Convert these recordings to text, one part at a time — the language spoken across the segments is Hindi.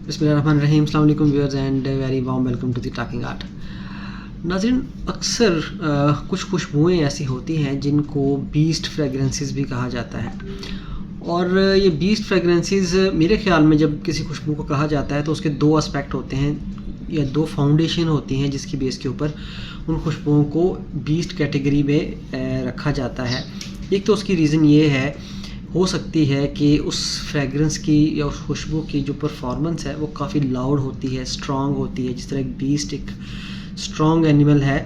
बिस्मिल्लाहिर्रहमानिर्रहीम, अस्सलाम वालेकुम viewers and very warm welcome to the talking art. नाज़रीन, अक्सर कुछ खुशबुएँ ऐसी होती हैं जिनको बीस्ट फ्रेगरेंसेस भी कहा जाता है। और ये बीस्ट फ्रेगरेंसेस मेरे ख़्याल में जब किसी खुशबू को कहा जाता है तो उसके दो एस्पेक्ट होते हैं या दो फाउंडेशन होती हैं जिसकी बेस के ऊपर उन खुशबुओं को बीस्ट कैटेगरी में रखा जाता है। एक तो उसकी रीज़न ये है, हो सकती है कि उस फ्रेगरेंस की या उस खुशबू की जो परफॉर्मेंस है वो काफ़ी लाउड होती है, स्ट्रॉन्ग होती है। जिस तरह एक बीस्ट एक स्ट्रॉन्ग एनिमल है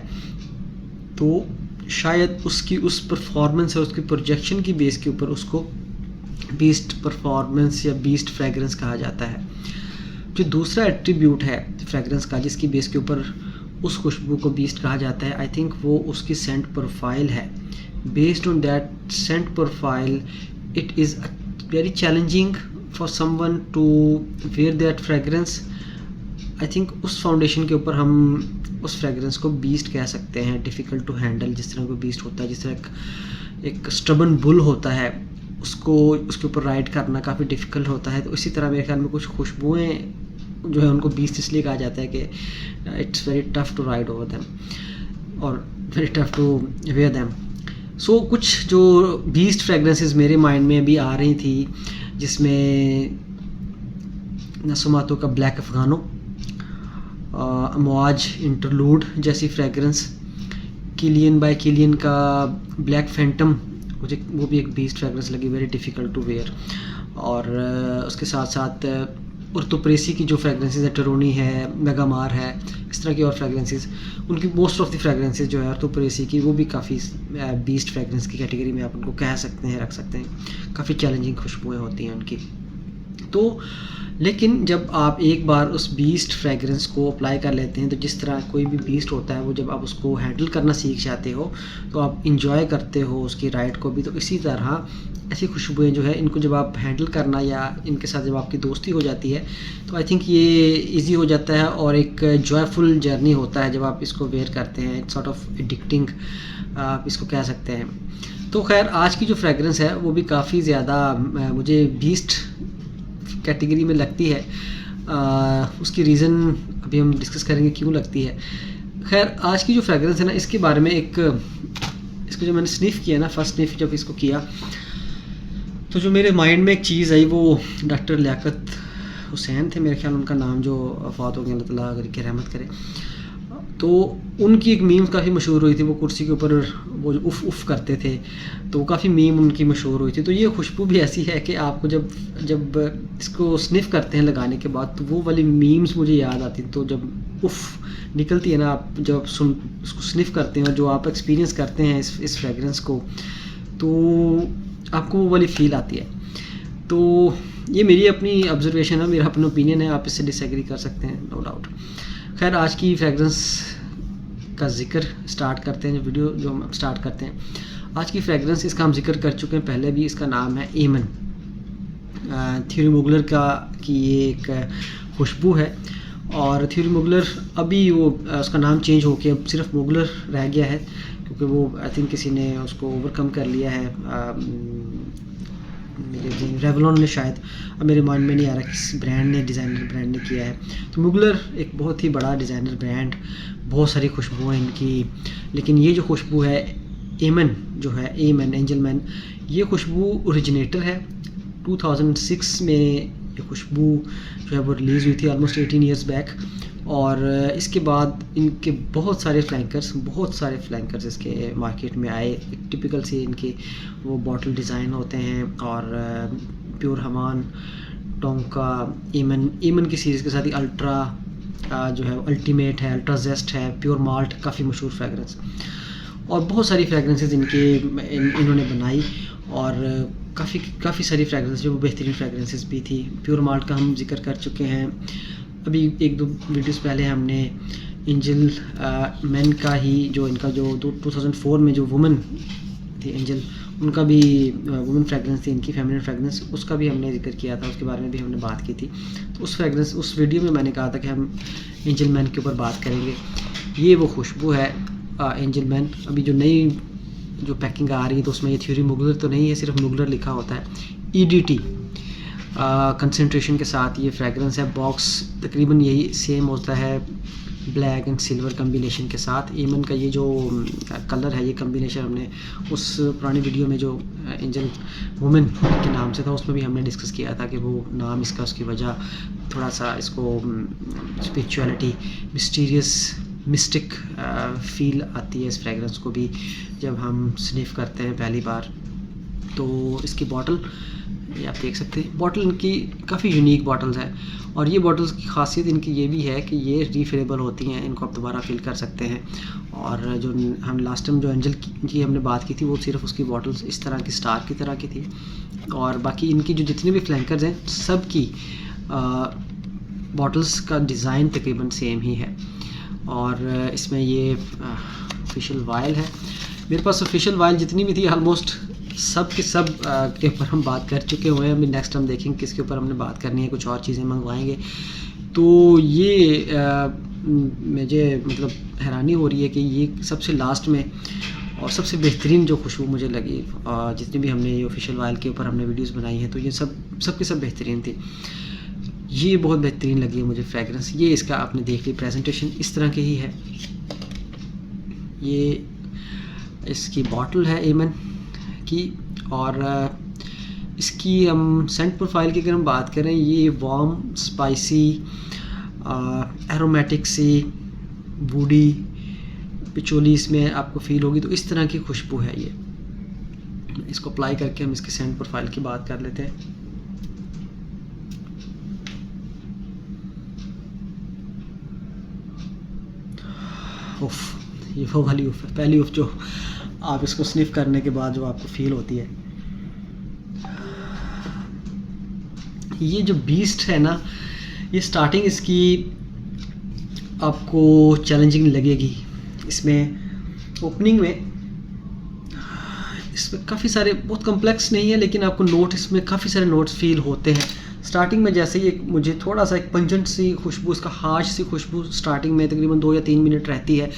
तो शायद उसकी उस परफॉर्मेंस और उसकी प्रोजेक्शन की बेस के ऊपर उसको बीस्ट परफॉर्मेंस या बीस्ट फ्रेगरेंस कहा जाता है। जो दूसरा एट्रीब्यूट है फ्रेगरेंस का जिसकी बेस के ऊपर उस खुशबू को बीस्ट कहा जाता है, आई थिंक वो उसकी सेंट प्रोफाइल है। Based on that sent profile it is very challenging for someone to wear that fragrance. I think उस फाउंडेशन के ऊपर हम उस फ्रेगरेंस को बीस्ट कह सकते हैं। डिफ़िकल्ट टू हैंडल जिस तरह को बीस्ट होता है, जिस तरह एक स्टबन बुल होता है उसको उसके ऊपर राइड करना काफ़ी डिफ़िकल्ट होता है। तो इसी तरह मेरे ख्याल में कुछ खुशबुएँ जो है उनको बीस्ट इसलिए कहा जाता है कि it's very tough to ride over them और very tough to wear them. So कुछ जो बीस्ट फ्रेगरेंसेस मेरे माइंड में अभी आ रही थी जिसमें नसुमातो का ब्लैक अफ़गानो, अमवाज इंटरलूड जैसी फ्रेगरेंस, किलियन बाय किलियन का ब्लैक फैंटम, मुझे वो भी एक बीस्ट फ्रेगरेंस लगी, वेरी डिफ़िकल्ट टू वेयर। और उसके साथ साथ उर्तोप्रेसी की जो फ्रेगरेंसेस है, टरोनी है, मेगामार है, इस तरह की और फ्रेगरेंसेस, उनकी मोस्ट ऑफ द फ्रेगरेंसेस जो है उर्तोप्रेसी की वो भी काफ़ी बीस्ट फ्रेगरेंस की कैटेगरी में आप उनको कह सकते हैं, रख सकते हैं। काफ़ी चैलेंजिंग खुशबुएँ होती हैं उनकी। तो लेकिन जब आप एक बार उस बीस्ट फ्रेगरेंस को अप्लाई कर लेते हैं तो जिस तरह कोई भी बीस्ट होता है वो जब आप उसको हैंडल करना सीख जाते हो तो आप इंजॉय करते हो उसकी राइड को भी। तो इसी तरह ऐसी खुशबुएँ जो है इनको जब आप हैंडल करना या इनके साथ जब आपकी दोस्ती हो जाती है तो आई थिंक ये इजी हो जाता है और एक जॉयफुल जर्नी होता है जब आप इसको वेयर करते हैं। इट्स सॉर्ट ऑफ एडिक्टिंग आप इसको कह सकते हैं। तो खैर आज की जो फ्रेगरेंस है वो भी काफ़ी ज़्यादा मुझे बीस्ट कैटेगरी में लगती है। उसकी रीज़न अभी हम डिस्कस करेंगे क्यों लगती है। खैर आज की जो फ्रेगरेंस है ना, इसके बारे में इसको जो मैंने स्निफ़ किया ना, फर्स्ट स्निफ़ जब इसको किया तो जो मेरे माइंड में एक चीज़ आई वो डॉक्टर लियाकत हुसैन थे मेरे ख्याल, उनका नाम जो वफ़ात हो गया, अल्लाह ताला अगर की रहमत करे। तो उनकी एक मीम काफ़ी मशहूर हुई थी, वो कुर्सी के ऊपर वो जो उफ़ उफ़ करते थे तो काफ़ी मीम उनकी मशहूर हुई थी। तो ये खुशबू भी ऐसी है कि आपको जब इसको स्निफ़ करते हैं लगाने के बाद तो वो वाली मीम्स मुझे याद आती। तो जब उफ़ निकलती है ना, आप जब उसको स्निफ़ करते हैं और जो आप एक्सपीरियंस करते हैं इस फ्रेगरेंस को तो आपको वो वाली फ़ील आती है। तो ये मेरी अपनी ऑब्जर्वेशन है, मेरा अपना ओपिनियन है, आप इससे डिसएग्री कर सकते हैं, नो डाउट। खैर आज की फ्रेगरेंस का ज़िक्र स्टार्ट करते हैं। जो वीडियो जो हम स्टार्ट करते हैं आज की फ्रेगरेंस, इसका हम जिक्र कर चुके हैं पहले भी। इसका नाम है एमन, थ्योरी मुगलर की ये एक खुशबू है। और थ्योरी मुगलर अभी वो उसका नाम चेंज होके अब सिर्फ मुगलर रह गया है क्योंकि वो आई थिंक किसी ने उसको ओवरकम कर लिया है। मेरे रेवलॉन ने शायद, अब मेरे माइंड में नहीं आ रहा किस ब्रांड ने, डिज़ाइनर ब्रांड ने किया है। तो मुगलर एक बहुत ही बड़ा डिज़ाइनर ब्रांड, बहुत सारी खुशबू हैं इनकी। लेकिन ये जो खुशबू है एमन जो है, एमन एंजल मैन, ये खुशबू ओरिजिनेटर है। 2006 में ये खुशबू जो है वो रिलीज़ हुई थी, ऑलमोस्ट 18 ईयर्स बैक। और इसके बाद इनके बहुत सारे फ्लैंकर्स इसके मार्केट में आए। टिपिकल से इनके वो बॉटल डिज़ाइन होते हैं और प्योर हमान, टोंका, एमन की सीरीज़ के साथ ही अल्ट्रा जो है अल्टीमेट है, अल्ट्रा जेस्ट है, प्योर माल्ट, काफ़ी मशहूर फ्रेगरेंस। और बहुत सारी फ्रेगरेंसेस इन्होंने बनाई और काफ़ी सारी फ्रेगरेंस जो बेहतरीन फ्रेगरेंसेस भी थी। प्योर माल्ट का हम जिक्र कर चुके हैं अभी एक दो वीडियोस पहले। हमने एंजल मैन का ही जो इनका जो 2004 में जो वुमेन थी एंजल, उनका भी वुमेन फ्रेगरेंस थी इनकी, फेमिनिन फ्रेगरेंस, उसका भी हमने जिक्र किया था, उसके बारे में भी हमने बात की थी। तो उस वीडियो में मैंने कहा था कि हम एंजल मैन के ऊपर बात करेंगे। ये वो खुशबू है एंजल मैन। अभी जो नई जो पैकिंग आ रही है तो उसमें ये थ्योरी मुगलर तो नहीं है, सिर्फ मुगलर लिखा होता है। EDT कंसंट्रेशन के साथ ये फ्रेगरेंस है। बॉक्स तकरीबन यही सेम होता है ब्लैक एंड सिल्वर कम्बिनेशन के साथ। ईमन का ये जो कलर है, ये कम्बिनेशन हमने उस पुरानी वीडियो में जो एंजल वुमेन के नाम से था उसमें भी हमने डिस्कस किया था कि वो नाम इसका, उसकी वजह थोड़ा सा इसको स्पिरिचुअलिटी, मिस्टीरियस, मिस्टिक फील आती है इस फ्रेगरेंस को भी जब हम स्निफ करते हैं पहली बार। तो इसकी बॉटल ये आप देख सकते हैं, बॉटल इनकी काफ़ी यूनिक बॉटल्स हैं और ये बॉटल्स की खासियत इनकी ये भी है कि ये रीफिलेबल होती हैं, इनको आप दोबारा फिल कर सकते हैं। और जो हम लास्ट टाइम जो एंजल की हमने बात की थी वो सिर्फ उसकी बॉटल्स इस तरह की स्टार की तरह की थी, और बाकी इनकी जो जितने भी फ्लैंकर्स हैं सब की बॉटल्स का डिज़ाइन तकरीबन सेम ही है। और इसमें ये ऑफिशियल वायल है। मेरे पास ऑफिशियल वायल जितनी भी थी ऑलमोस्ट सब के सब के ऊपर हम बात कर चुके हुए हैं। अभी नेक्स्ट हम देखेंगे किसके ऊपर हमने बात करनी है, कुछ और चीज़ें मंगवाएंगे। तो ये मुझे मतलब हैरानी हो रही है कि ये सबसे लास्ट में और सबसे बेहतरीन जो खुशबू मुझे लगी, जितनी भी हमने ये ऑफिशियल वायल के ऊपर हमने वीडियोस बनाई हैं तो ये सब के सब बेहतरीन थी। ये बहुत बेहतरीन लगी है मुझे फ्रेगरेंस। ये इसका आपने देख ली प्रेजेंटेशन इस तरह की ही है। ये इसकी बॉटल है एमन की, और इसकी हम सेंट प्रोफाइल की अगर हम बात करें, ये वार्म, स्पाइसी, एरोमेटिक सी, वुडी, पिचोली इसमें आपको फील होगी। तो इस तरह की खुशबू है ये। इसको अप्लाई करके हम इसके सेंट प्रोफाइल की बात कर लेते हैं। उफ, ये वो वाली उफ है, पहली उफ जो आप इसको स्निफ करने के बाद जो आपको फील होती है। ये जो बीस्ट है ना, ये स्टार्टिंग इसकी आपको चैलेंजिंग लगेगी। इसमें ओपनिंग में इसमें काफ़ी सारे, बहुत कम्प्लेक्स नहीं है लेकिन आपको नोट इसमें काफ़ी सारे नोट्स फील होते हैं। स्टार्टिंग में जैसे ही मुझे थोड़ा सा एक पंजेंट सी खुशबू, इसका हार्श सी खुशबू स्टार्टिंग में तकरीबन 2 या 3 मिनट रहती है,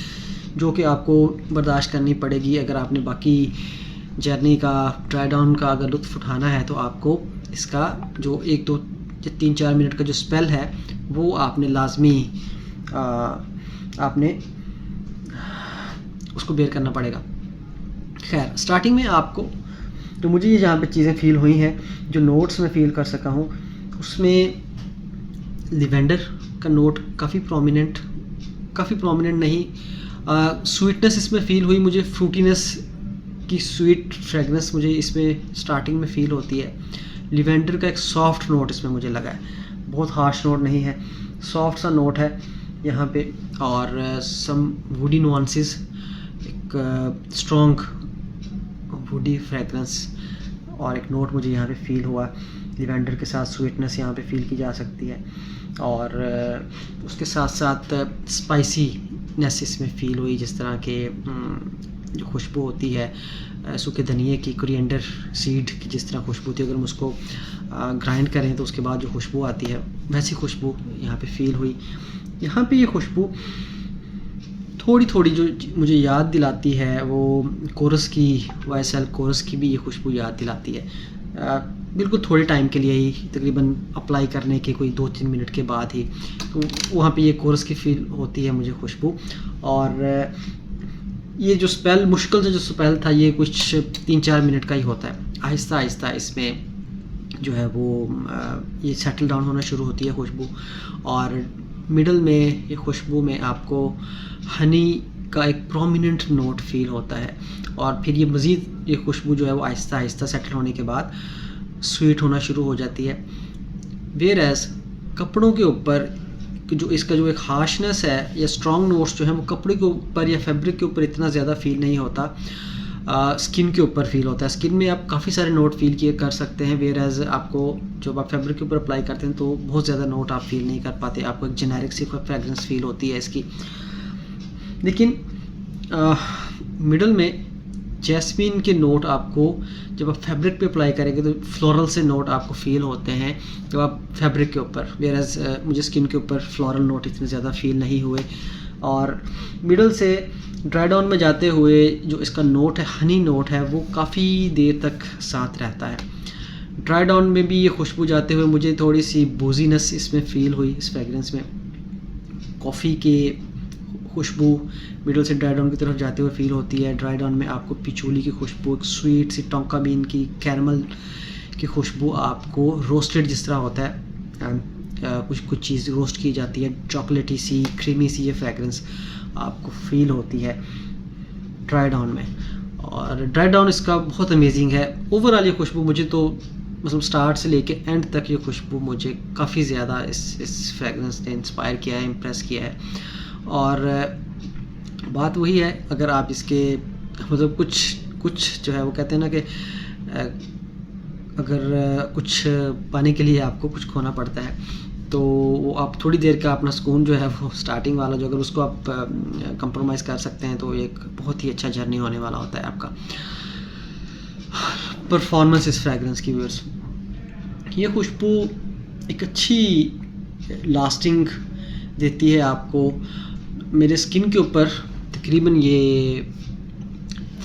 जो कि आपको बर्दाश्त करनी पड़ेगी। अगर आपने बाकी जर्नी का, ड्राई डाउन का अगर लुत्फ़ उठाना है तो आपको इसका जो 1, 2, 3, 4 मिनट का जो स्पेल है वो आपने लाजमी आपने उसको बेयर करना पड़ेगा। खैर, स्टार्टिंग में आपको तो मुझे ये जहाँ पे चीज़ें फ़ील हुई हैं, जो नोट्स में फ़ील कर सका हूँ, उसमें लिवेंडर का नोट काफ़ी प्रोमिनेंट नहीं, स्वीटनेस इसमें फ़ील हुई मुझे। फ्रूटीनेस की स्वीट फ्रेगनेंस मुझे इसमें स्टार्टिंग में फ़ील होती है। लिवेंडर का एक सॉफ्ट नोट इसमें मुझे लगा है, बहुत हार्श नोट नहीं है, सॉफ्ट सा नोट है यहाँ पे। और सम वुडी नुआंसेस, एक स्ट्रॉन्ग वुडी फ्रेगरेंस और एक नोट मुझे यहाँ पे फ़ील हुआ। लिवेंडर के साथ स्वीटनेस यहाँ पे फ़ील की जा सकती है, और उसके साथ साथ स्पाइसीनेस इसमें फ़ील हुई। जिस तरह के जो खुशबू होती है सूखे धनिए की, कोरिएंडर सीड की जिस तरह खुशबू थी, अगर हम उसको ग्राइंड करें तो उसके बाद जो खुशबू आती है वैसी खुशबू यहाँ पे फ़ील हुई। यहाँ पे ये खुशबू थोड़ी थोड़ी जो मुझे याद दिलाती है वो कोरस की, YSL कोरस की भी ये खुशबू याद दिलाती है। बिल्कुल थोड़े टाइम के लिए ही, तकरीबन अप्लाई करने के कोई 2-3 मिनट के बाद ही, तो वहाँ पे ये कोरस की फील होती है मुझे खुशबू। और ये जो स्पेल, मुश्किल से जो स्पेल था, ये कुछ 3-4 मिनट का ही होता है। आहिस्ता आहिस्ता इसमें जो है वो ये सेटल डाउन होना शुरू होती है खुशबू, और मिडल में ये खुशबू में आपको हनी का एक प्रोमिनेंट नोट फील होता है, और फिर ये मज़ीद ये खुशबू जो है वो आहिस्ता आहिस्ता सेटल होने के बाद स्वीट होना शुरू हो जाती है। वेयर एज कपड़ों के ऊपर जो इसका जो एक हार्शनेस है या स्ट्रॉन्ग नोट्स जो है वो कपड़े के ऊपर या फैब्रिक के ऊपर इतना ज़्यादा फील नहीं होता, स्किन के ऊपर फील होता है। स्किन में आप काफ़ी सारे नोट फील किए कर सकते हैं, वेयर एज आपको जब आप फैब्रिक के ऊपर अप्लाई करते हैं तो बहुत ज़्यादा नोट आप फील नहीं कर पाते, आपको एक जेनेरिक सी फ्रेगरेंस फील होती है इसकी। लेकिन मिडल में जैस्मीन के नोट आपको जब आप फैब्रिक पे अप्लाई करेंगे तो फ्लोरल से नोट आपको फील होते हैं जब आप फैब्रिक के ऊपर, वेयरएज मुझे स्किन के ऊपर फ्लोरल नोट इतने ज़्यादा फील नहीं हुए। और मिडल से ड्राई डाउन में जाते हुए जो इसका नोट है, हनी नोट है, वो काफ़ी देर तक साथ रहता है। ड्राई डाउन में भी ये खुशबू जाते हुए मुझे थोड़ी सी बोजीनेस इसमें फ़ील हुई, इस फ्रेगरेंस में कॉफ़ी के खुशबू मिडल से ड्राई डाउन की तरफ जाते हुए फ़ील होती है। ड्राई डाउन में आपको पिचोली की खुशबू, एक स्वीट सी टोंका बीन की कैरमल की खुशबू, आपको रोस्टेड जिस तरह होता है कुछ चीज़ रोस्ट की जाती है, चॉकलेटी सी क्रीमी सी ये फ्रेगरेंस आपको फ़ील होती है ड्राई डाउन में। और ड्राई डाउन इसका बहुत अमेजिंग है। ओवरऑल ये खुशबू मुझे तो मतलब स्टार्ट से लेके एंड तक ये खुशबू मुझे काफ़ी ज़्यादा इस फ्रेगरेंस ने इंस्पायर किया है, इम्प्रेस किया है। और बात वही है, अगर आप इसके मतलब कुछ जो है वो कहते हैं ना कि अगर कुछ पाने के लिए आपको कुछ खोना पड़ता है, तो वो आप थोड़ी देर का अपना सुकून जो है वो स्टार्टिंग वाला जो अगर उसको आप कंप्रोमाइज़ कर सकते हैं तो एक बहुत ही अच्छा जर्नी होने वाला होता है आपका। परफॉर्मेंस इस फ्रेगरेंस की व्यूअर्स, ये खुशबू एक अच्छी लास्टिंग देती है आपको। मेरे स्किन के ऊपर तकरीबन ये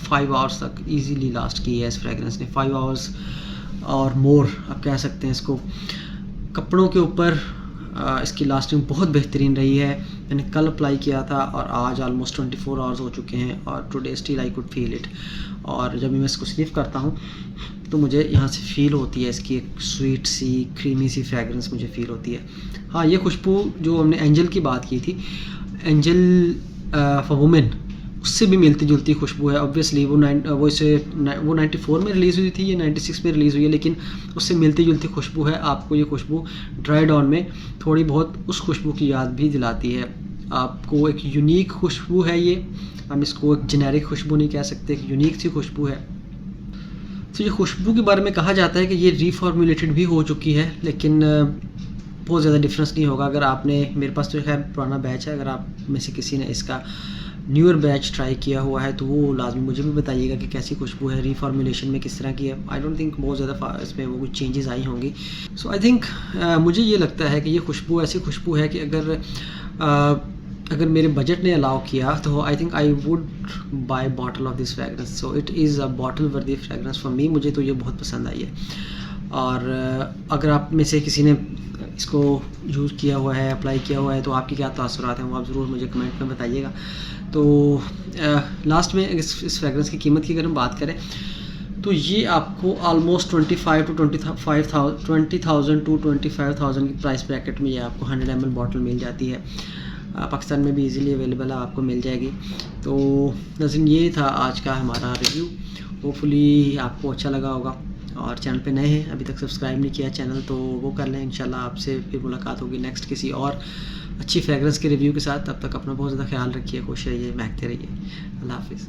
5 आवर्स तक इजीली लास्ट की है इस फ्रेगरेंस ने, 5 आवर्स और मोर आप कह सकते हैं इसको। कपड़ों के ऊपर इसकी लास्टिंग बहुत बेहतरीन रही है। मैंने कल अप्लाई किया था और आज ऑलमोस्ट 24 आवर्स हो चुके हैं और today still I could feel it. और जब मैं इसको स्निफ करता हूँ तो मुझे यहाँ से फ़ील होती है इसकी एक स्वीट सी क्रीमी सी फ्रेगरेंस मुझे फ़ील होती है। हाँ, ये खुशबू जो हमने एंजल की बात की थी, एंजल फॉर वुमेन, उससे भी मिलती जुलती खुशबू है। ऑब्वियसली वो 94 में रिलीज़ हुई थी, ये 96 में रिलीज़ हुई है, लेकिन उससे मिलती जुलती खुशबू है। आपको ये खुशबू ड्राई डाउन में थोड़ी बहुत उस खुशबू की याद भी दिलाती है। आपको एक यूनिक खुशबू है ये, हम इसको एक जेनेरिक खुशबू नहीं कह सकते, एक यूनिक सी खुशबू है। तो ये खुशबू के बारे में कहा जाता है कि ये रीफॉर्मुलेटेड भी हो चुकी है, लेकिन बहुत ज़्यादा डिफरेंस नहीं होगा। अगर आपने, मेरे पास तो खैर पुराना बैच है, अगर आप में से किसी ने इसका न्यूअर बैच ट्राई किया हुआ है तो वो लाजमी मुझे भी बताइएगा कि कैसी खुशबू है, रीफॉर्मुलेशन में किस तरह की है। आई डोंट थिंक बहुत ज़्यादा इसमें वो कुछ चेंजेस आई होंगी। सो आई थिंक मुझे ये लगता है कि ये खुशबू ऐसी खुशबू है कि अगर मेरे बजट ने अलाउ किया तो I think I would buy bottle of this fragrance. So it is a bottle वर्दी फ्रेगरेंस फॉर मी। मुझे तो ये बहुत पसंद आई है। और अगर आप में से किसी ने इसको यूज़ किया हुआ है, अप्लाई किया हुआ है, तो आपकी क्या तासुरात हैं वो आप ज़रूर मुझे कमेंट में बताइएगा। तो लास्ट में इस फ्रेगरेंस की कीमत की अगर हम बात करें तो ये आपको ऑलमोस्ट 20,000 टू 25,000 की प्राइस ब्रैकेट में ये आपको 100 ml बॉटल मिल जाती है। पाकिस्तान में भी इजीली अवेलेबल है, आपको मिल जाएगी। तो नाज़रीन, ये था आज का हमारा रिव्यू। होपफुली आपको अच्छा लगा होगा। और चैनल पे नए हैं, अभी तक सब्सक्राइब नहीं किया चैनल, तो वो कर लें। इंशाल्लाह आपसे फिर मुलाकात होगी नेक्स्ट किसी और अच्छी फ्रेगरेंस के रिव्यू के साथ। तब तक अपना बहुत ज़्यादा ख्याल रखिए, खुश रहिए, महकते रहिए। अल्लाह हाफिज़।